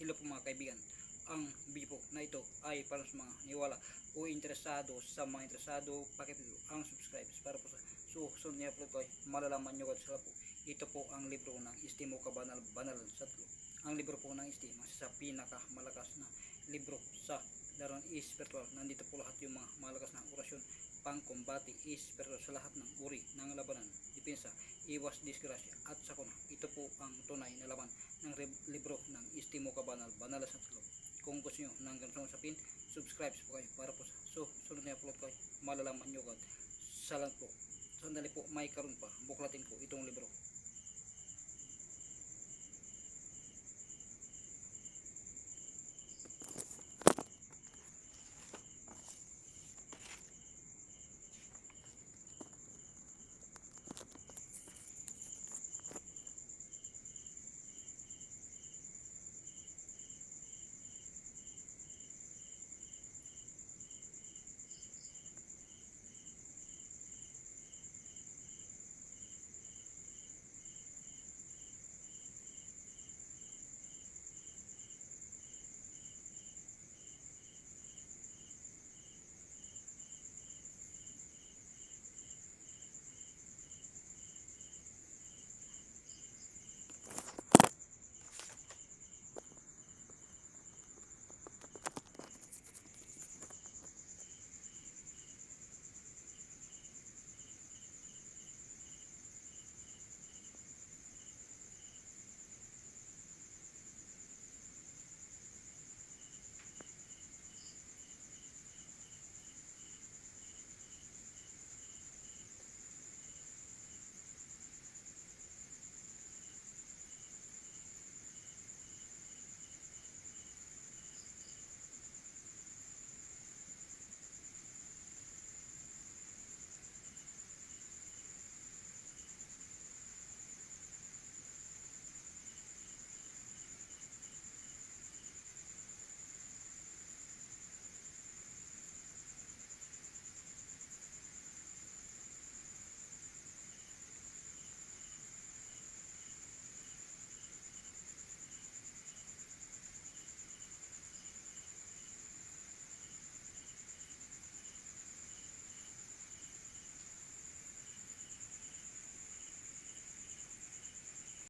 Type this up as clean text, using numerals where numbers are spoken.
Hello po mga kaibigan. Ang video po na ito ay para sa mga niwala o interesado, sa mga interesado, pakipindot ang subscribes para po sa susunod niya upload ko ay malalaman nyo kung sila po. Ito po ang libro ng Istimo Kabanal Banalan sa Tlo. Ang libro po ng Istimo sa pinakamalakas na libro sa larangan spiritual. Nandito po lahat yung mga malakas na orasyon, pangkombate spiritual sa lahat ng uri ng labanan, depensa, iwas disgrasya at sakuna. Ito po ang tunay na laman ng libro ng Istimo Kabanal Banalan sa Tlo. Kung gusto nyo ng ganitong usapin, subscribe po kayo para po sa sunod na upload ko ay malalaman nyo agad. Salang po. Sandali po, may karon pa. Buklatin ko itong libro.